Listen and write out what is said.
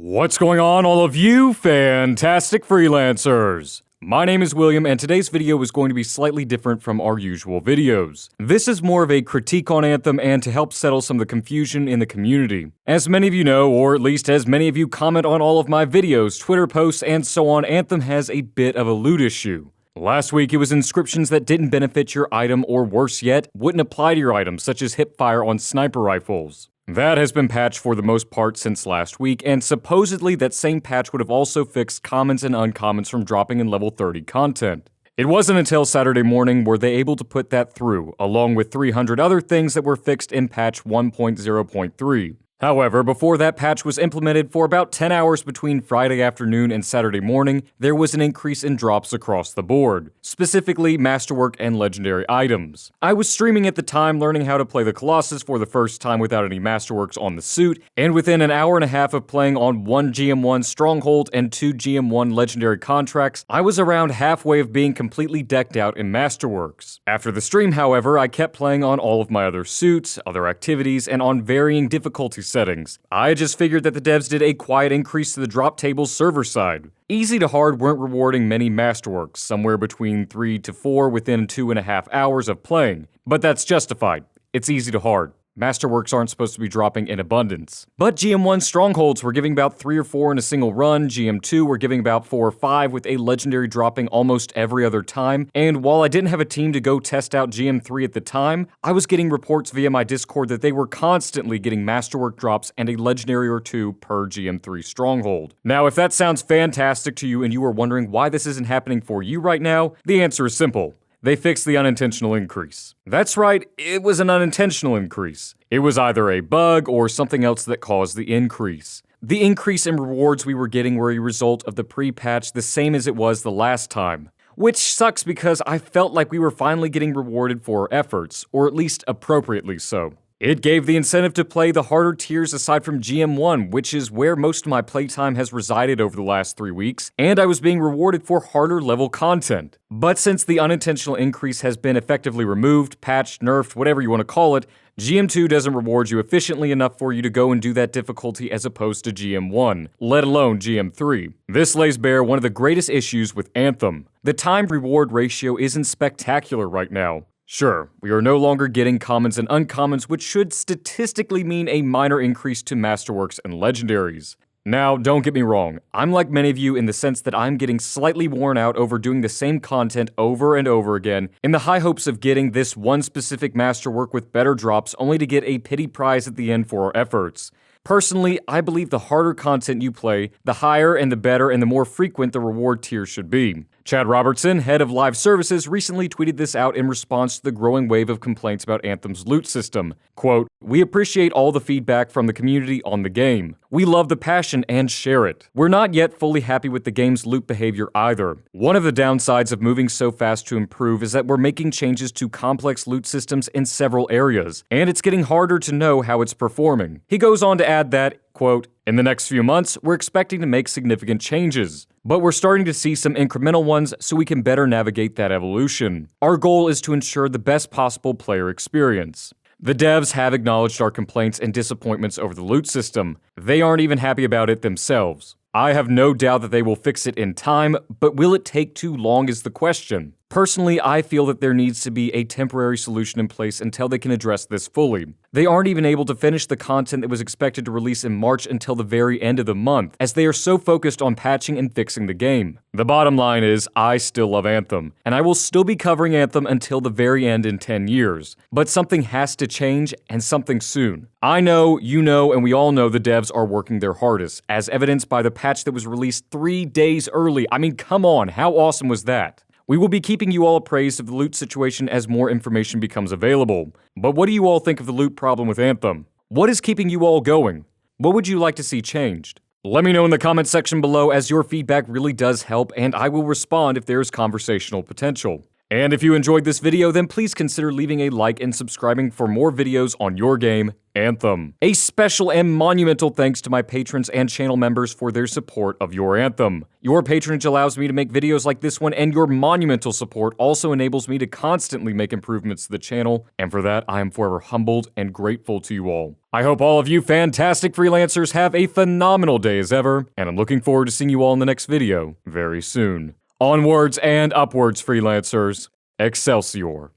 What's going on, all of you fantastic freelancers? My name is William, and today's video is going to be slightly different from our usual videos. This is more of a critique on Anthem and to help settle some of the confusion in the community. As many of you know, or at least as many of you comment on all of my videos, Twitter posts, and so on, Anthem has a bit of a loot issue. Last week, it was inscriptions that didn't benefit your item, or worse yet, wouldn't apply to your item, such as hipfire on sniper rifles. That has been patched for the most part since last week, and supposedly that same patch would have also fixed commons and uncommons from dropping in level 30 content. It wasn't until Saturday morning were they able to put that through, along with 300 other things that were fixed in patch 1.0.3. However, before that patch was implemented for about 10 hours between Friday afternoon and Saturday morning, there was an increase in drops across the board, specifically Masterwork and Legendary items. I was streaming at the time learning how to play the Colossus for the first time without any Masterworks on the suit, and within an hour and a half of playing on 1 GM1 Stronghold and 2 GM1 Legendary contracts, I was around halfway of being completely decked out in Masterworks. After the stream, however, I kept playing on all of my other suits, other activities, and on varying difficulty settings. I just figured that the devs did a quiet increase to the drop tables server side. Easy to hard weren't rewarding many Masterworks, somewhere between 3 to 4 within 2.5 hours of playing. But that's justified. It's easy to hard. Masterworks aren't supposed to be dropping in abundance. But GM1 Strongholds were giving about 3 or 4 in a single run, GM2 were giving about 4 or 5 with a Legendary dropping almost every other time, and while I didn't have a team to go test out GM3 at the time, I was getting reports via my Discord that they were constantly getting Masterwork drops and a Legendary or 2 per GM3 Stronghold. Now, if that sounds fantastic to you and you are wondering why this isn't happening for you right now, the answer is simple. They fixed the unintentional increase. That's right, it was an unintentional increase. It was either a bug or something else that caused the increase. The increase in rewards we were getting were a result of the pre-patch, the same as it was the last time. Which sucks because I felt like we were finally getting rewarded for our efforts, or at least appropriately so. It gave the incentive to play the harder tiers aside from GM1, which is where most of my playtime has resided over the last 3 weeks, and I was being rewarded for harder level content. But since the unintentional increase has been effectively removed, patched, nerfed, whatever you want to call it, GM2 doesn't reward you efficiently enough for you to go and do that difficulty as opposed to GM1, let alone GM3. This lays bare one of the greatest issues with Anthem. The time-reward ratio isn't spectacular right now. Sure, we are no longer getting commons and uncommons, which should statistically mean a minor increase to Masterworks and Legendaries. Now, don't get me wrong, I'm like many of you in the sense that I'm getting slightly worn out over doing the same content over and over again in the high hopes of getting this one specific Masterwork with better drops only to get a pity prize at the end for our efforts. Personally, I believe the harder content you play, the higher and the better and the more frequent the reward tier should be. Chad Robertson, head of live services, recently tweeted this out in response to the growing wave of complaints about Anthem's loot system. Quote, "We appreciate all the feedback from the community on the game. We love the passion and share it. We're not yet fully happy with the game's loot behavior either. One of the downsides of moving so fast to improve is that we're making changes to complex loot systems in several areas, and it's getting harder to know how it's performing." He goes on to add that, quote, "In the next few months, we're expecting to make significant changes, but we're starting to see some incremental ones so we can better navigate that evolution. Our goal is to ensure the best possible player experience." The devs have acknowledged our complaints and disappointments over the loot system. They aren't even happy about it themselves. I have no doubt that they will fix it in time, but will it take too long is the question. Personally, I feel that there needs to be a temporary solution in place until they can address this fully. They aren't even able to finish the content that was expected to release in March until the very end of the month, as they are so focused on patching and fixing the game. The bottom line is, I still love Anthem, and I will still be covering Anthem until the very end in 10 years. But something has to change, and something soon. I know, you know, and we all know the devs are working their hardest, as evidenced by the patch that was released 3 days early. I mean, come on, how awesome was that? We will be keeping you all appraised of the loot situation as more information becomes available. But what do you all think of the loot problem with Anthem? What is keeping you all going? What would you like to see changed? Let me know in the comments section below, as your feedback really does help, and I will respond if there is conversational potential. And if you enjoyed this video, then please consider leaving a like and subscribing for more videos on your game Anthem. A special and monumental thanks to my patrons and channel members for their support of your Anthem. Your patronage allows me to make videos like this one, and your monumental support also enables me to constantly make improvements to the channel, and for that, I am forever humbled and grateful to you all. I hope all of you fantastic freelancers have a phenomenal day as ever, and I'm looking forward to seeing you all in the next video very soon. Onwards and upwards, freelancers. Excelsior.